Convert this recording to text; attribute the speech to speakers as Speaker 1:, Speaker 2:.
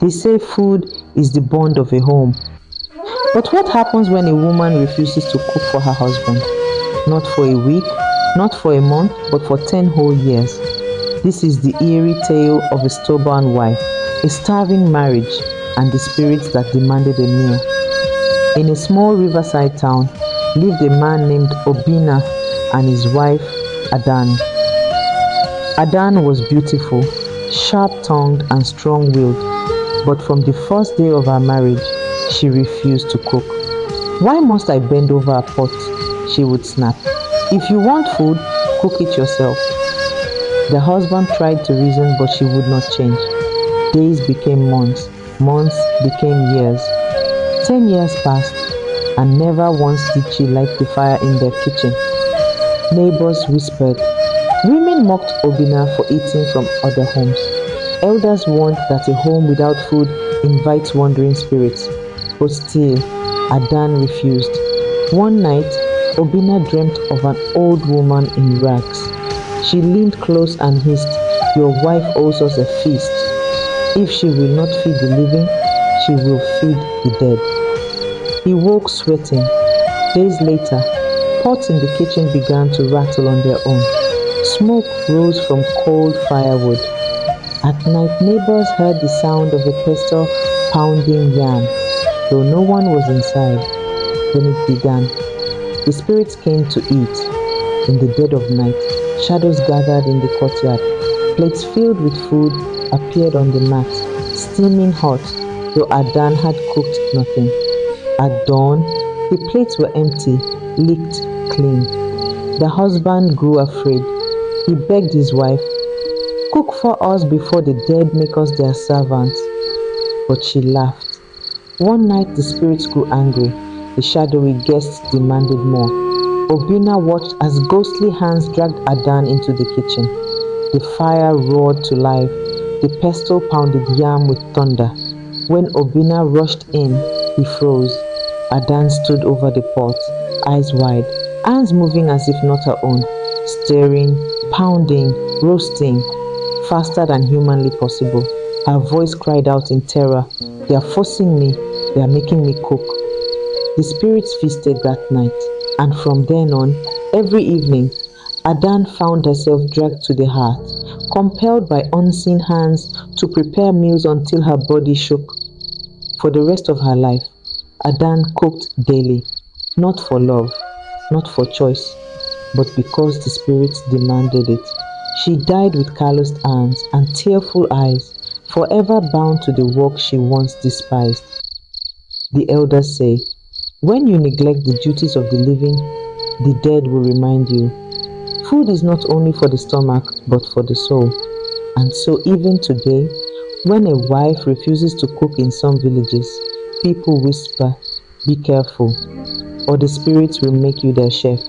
Speaker 1: They say food is the bond of a home. But what happens when a woman refuses to cook for her husband? Not for a week, not for a month, but for 10 whole years. This is the eerie tale of a stubborn wife, a starving marriage, and the spirits that demanded a meal. In a small riverside town lived a man named Obinna and his wife Adanne. Adanne was beautiful, sharp-tongued and strong-willed, but from the first day of her marriage, she refused to cook. "Why must I bend over a pot?" she would snap. "If you want food, cook it yourself." The husband tried to reason, but she would not change. Days became months, months became years. 10 years passed, and never once did she light the fire in their kitchen. Neighbors whispered. Women mocked Obinna for eating from other homes. Elders warned that a home without food invites wandering spirits. But still, Adanne refused. One night, Obinna dreamt of an old woman in rags. She leaned close and hissed, "Your wife owes us a feast. If she will not feed the living, she will feed the dead." He woke sweating. Days later, pots in the kitchen began to rattle on their own. Smoke rose from cold firewood. At night, neighbors heard the sound of a pestle pounding yam, though no one was inside. Then it began. The spirits came to eat. In the dead of night, shadows gathered in the courtyard. Plates filled with food appeared on the mat, steaming hot, though Adanne had cooked nothing. At dawn, the plates were empty, licked clean. The husband grew afraid. He begged his wife, "Cook for us before the dead make us their servants." But she laughed. One night the spirits grew angry. The shadowy guests demanded more. Obinna watched as ghostly hands dragged Adanne into the kitchen. The fire roared to life. The pestle pounded yam with thunder. When Obinna rushed in, he froze. Adanne stood over the pot, eyes wide, hands moving as if not her own, stirring, pounding, roasting, faster than humanly possible. Her voice cried out in terror, "They are forcing me, they are making me cook." The spirits feasted that night, and from then on, every evening, Adanne found herself dragged to the hearth, compelled by unseen hands to prepare meals until her body shook. For the rest of her life, Adanne cooked daily, not for love, not for choice, but because the spirits demanded it. She died with calloused hands and tearful eyes, forever bound to the work she once despised. The elders say, when you neglect the duties of the living, the dead will remind you. Food is not only for the stomach, but for the soul. And so even today, when a wife refuses to cook in some villages, people whisper, "Be careful, or the spirits will make you their chef."